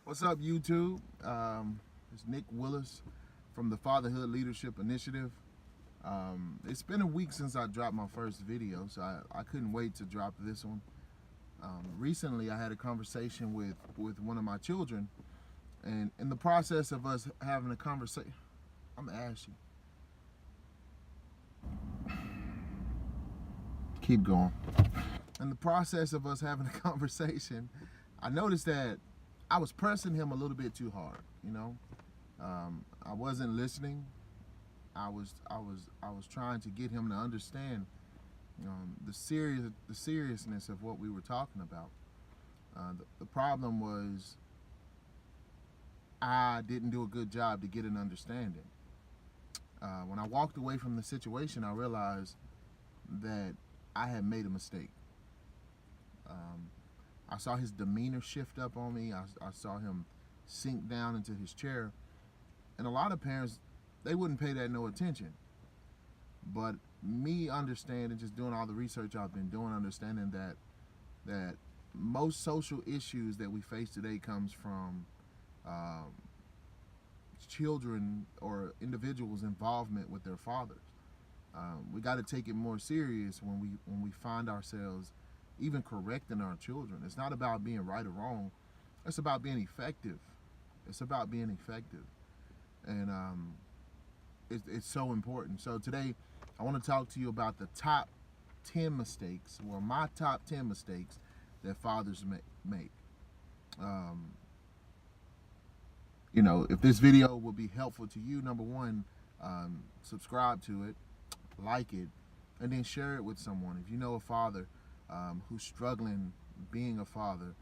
What's up, YouTube? It's Nick Willis from the Fatherhood Leadership Initiative. It's been a week since I dropped my first video, so I couldn't wait to drop this one. Recently, I had a conversation with one of my children, and in the process of us having a conversation, I'm ashy. Keep going. In the process of us having a conversation, I noticed that I was pressing him a little bit too hard. I wasn't listening. I was trying to get him to understand the seriousness of what we were talking about. The problem was I didn't do a good job to get an understanding. When I walked away from the situation, I realized that I had made a mistake. I saw his demeanor shift up on me. I saw him sink down into his chair. And a lot of parents, they wouldn't pay that no attention. But me understanding, just doing all the research I've been doing, understanding that most social issues that we face today comes from children or individuals' involvement with their fathers. We got to take it more serious when we find ourselves even correcting our children. It's not about being right or wrong. It's about being effective. It's about being effective. And it's so important. So today, I want to talk to you about the top 10 mistakes, or my top 10 mistakes that fathers make. If this video will be helpful to you, number one, subscribe to it, like it, and then share it with someone. If you know a father who's struggling being a father,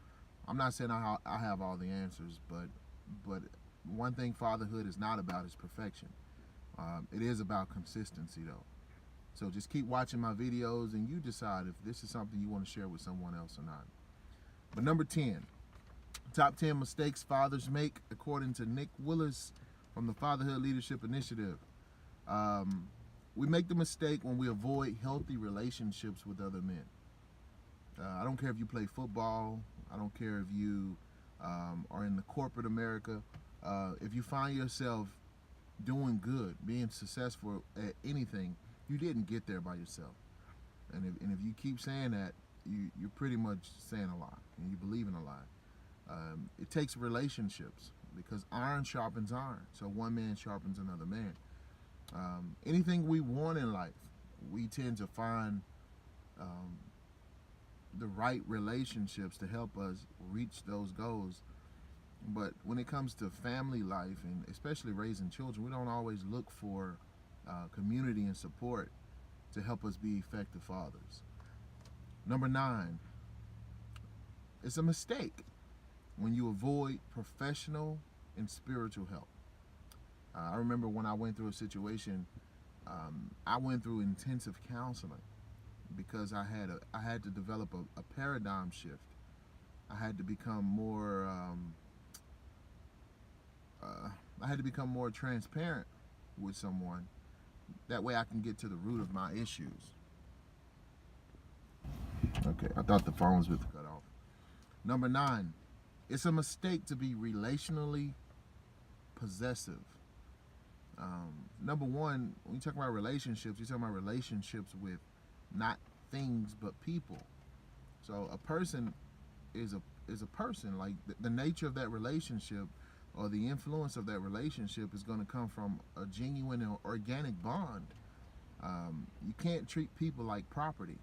I'm not saying I have all the answers, but one thing fatherhood is not about is perfection. It is about consistency, though. So just keep watching my videos and you decide if this is something you want to share with someone else or not. But number 10, top 10 mistakes fathers make, according to Nick Willis from the Fatherhood Leadership Initiative. We make the mistake when we avoid healthy relationships with other men. I don't care if you play football. I don't care if you are in the corporate America. If you find yourself doing good, being successful at anything, you didn't get there by yourself. And if you keep saying that, you're pretty much saying a lie, and you believe in a lie. It takes relationships, because iron sharpens iron. So one man sharpens another man. Anything we want in life, we tend to find the right relationships to help us reach those goals. But when it comes to family life, and especially raising children, we don't always look for community and support to help us be effective fathers. Number 9, it's a mistake when you avoid professional and spiritual help. I remember when I went through a situation, I went through intensive counseling because I had to develop a paradigm shift. I had to become more transparent with someone. That way I can get to the root of my issues. Okay, I thought the phone was about to cut off. Number 9, it's a mistake to be relationally possessive. Number one, when you talk about relationships, you're talking about relationships with not things but people. So a person is a person. Like the nature of that relationship or the influence of that relationship is going to come from a genuine and organic bond. You can't treat people like property.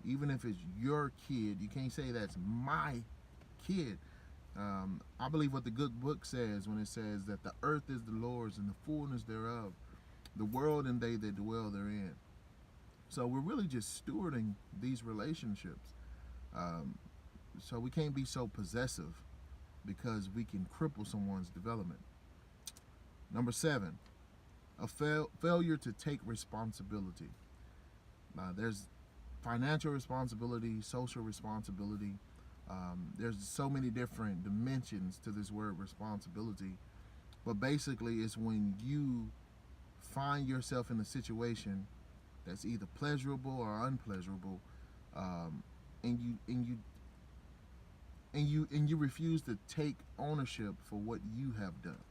Even if it's your kid, you can't say that's my kid. I believe what the good book says when it says that the earth is the Lord's and the fullness thereof, the world and they that dwell therein. So we're really just stewarding these relationships. So we can't be so possessive, because we can cripple someone's development. Number 7, a failure to take responsibility. There's financial responsibility, social responsibility. There's so many different dimensions to this word responsibility. But basically, it's when you find yourself in a situation that's either pleasurable or unpleasurable, and you and you refuse to take ownership for what you have done.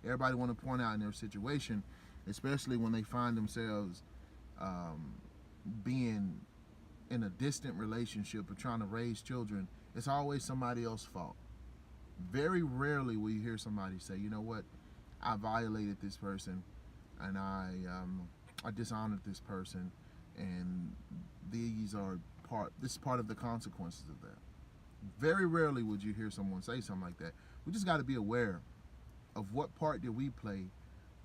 Everybody want to point out in their situation, especially when they find themselves um, being in a distant relationship or trying to raise children. It's always somebody else's fault. Very rarely will you hear somebody say, you know what, I violated this person, and I dishonored this person, and this is part of the consequences of that. Very rarely would you hear someone say something like that. We just got to be aware of what part did we play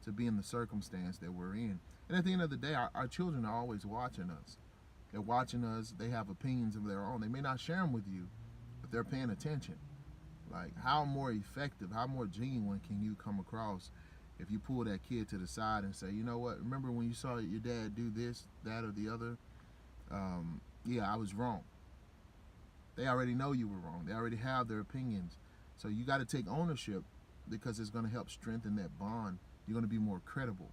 to be in the circumstance that we're in. And at the end of the day, our children are always watching us. They're watching us. They have opinions of their own. They may not share them with you, but they're paying attention. Like, how more effective, how more genuine can you come across if you pull that kid to the side and say, you know what, remember when you saw your dad do this, that, or the other? Yeah, I was wrong. They already know you were wrong. They already have their opinions. So you got to take ownership, because it's going to help strengthen that bond. You're going to be more credible.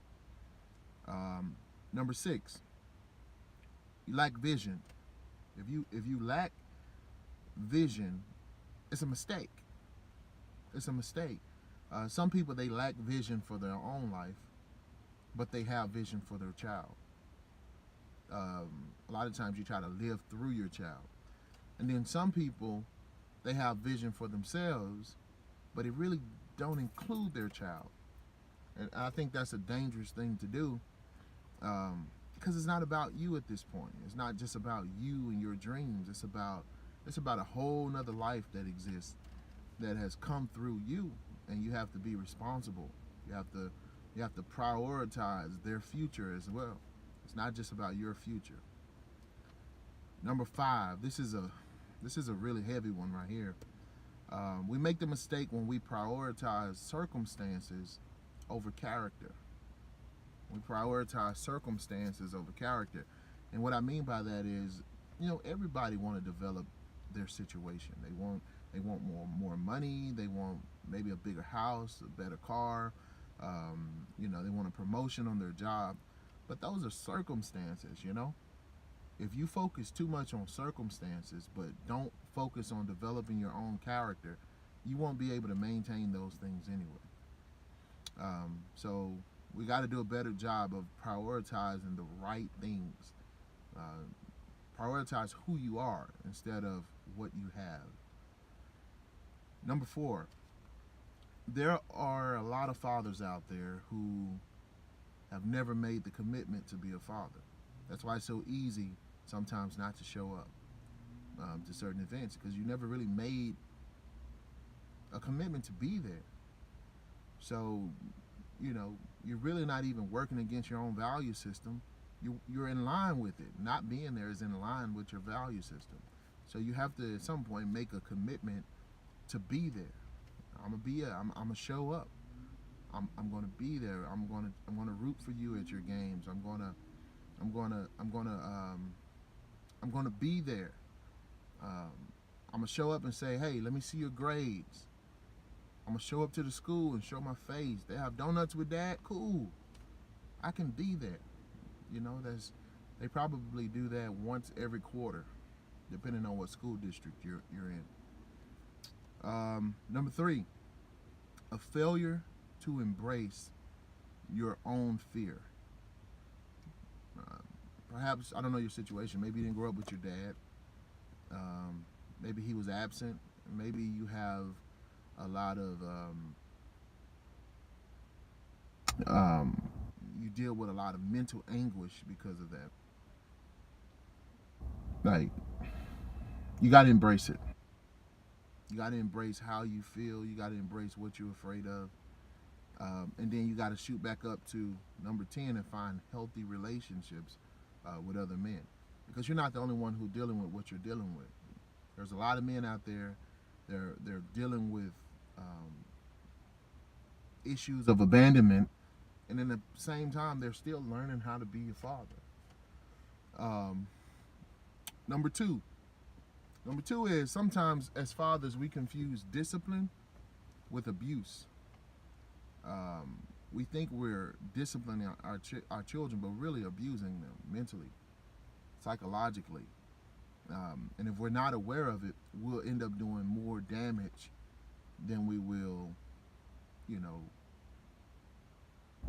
Number 6, you lack vision. If you lack vision, it's a mistake. It's a mistake. Some people, they lack vision for their own life, but they have vision for their child. A lot of times you try to live through your child. And then some people, they have vision for themselves, but it really don't include their child. And I think that's a dangerous thing to do, because it's not about you at this point. It's not just about you and your dreams. It's about a whole nother life that exists, that has come through you, and you have to be responsible. You have to prioritize their future as well. It's not just about your future. Number 5, this is a really heavy one right here. We make the mistake when we prioritize circumstances over character. We prioritize circumstances over character. And what I mean by that is, everybody want to develop their situation. They want more money. They want maybe a bigger house, a better car. They want a promotion on their job. But those are circumstances, If you focus too much on circumstances but don't focus on developing your own character, you won't be able to maintain those things anyway. So we got to do a better job of prioritizing the right things. Prioritize who you are instead of what you have. Number 4, there are a lot of fathers out there who have never made the commitment to be a father. That's why it's so easy sometimes not to show up to certain events, because you never really made a commitment to be there. So, you're really not even working against your own value system. You're in line with it. Not being there is in line with your value system. So you have to, at some point, make a commitment to be there. I'm gonna show up. I'm gonna be there. I'm gonna root for you at your games. I'm gonna be there. I'm gonna show up and say, hey, let me see your grades. I'm gonna show up to the school and show my face. They have donuts with Dad. Cool. I can be there. They probably do that once every quarter, depending on what school district you're in. Number 3, a failure to embrace your own fear. Perhaps, I don't know your situation. Maybe you didn't grow up with your dad. Maybe he was absent. Maybe you have a lot of you deal with a lot of mental anguish because of that. Like, you got to embrace it. You got to embrace how you feel. You got to embrace what you're afraid of. And then you got to shoot back up to number 10 and find healthy relationships with other men. Because you're not the only one who's dealing with what you're dealing with. There's a lot of men out there, they're dealing with issues of abandonment, and at the same time, they're still learning how to be a father. Number two is, sometimes as fathers, we confuse discipline with abuse. We think we're disciplining our children, but really abusing them mentally, psychologically. And if we're not aware of it, we'll end up doing more damage than we will, you know,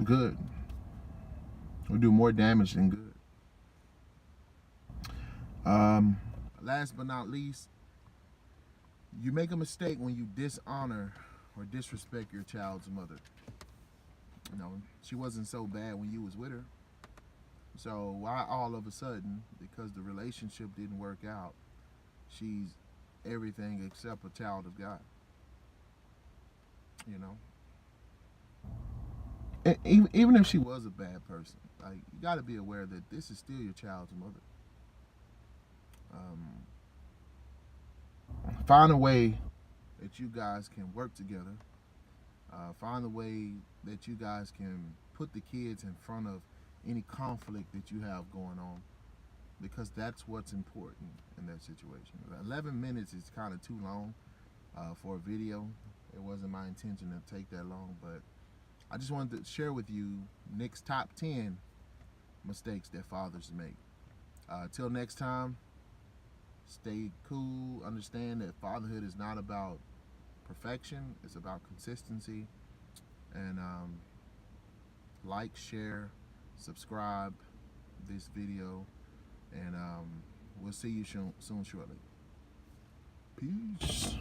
good. We'll do more damage than good. Um, Last but not least, you make a mistake when you dishonor or disrespect your child's mother. You know, she wasn't so bad when you was with her. So why all of a sudden, because the relationship didn't work out, she's everything except a child of God? You know, even if she was a bad person, like, you got to be aware that this is still your child's mother. Um, Find a way that you guys can work together. Find a way that you guys can put the kids in front of any conflict that you have going on, because that's what's important in that situation. 11 minutes is kind of too long for a video. It wasn't my intention to take that long, but I just wanted to share with you Nick's top 10 mistakes that fathers make. Till next time, stay cool. Understand that fatherhood is not about perfection, it's about consistency. And like, share, subscribe this video, and we'll see you soon shortly. Peace.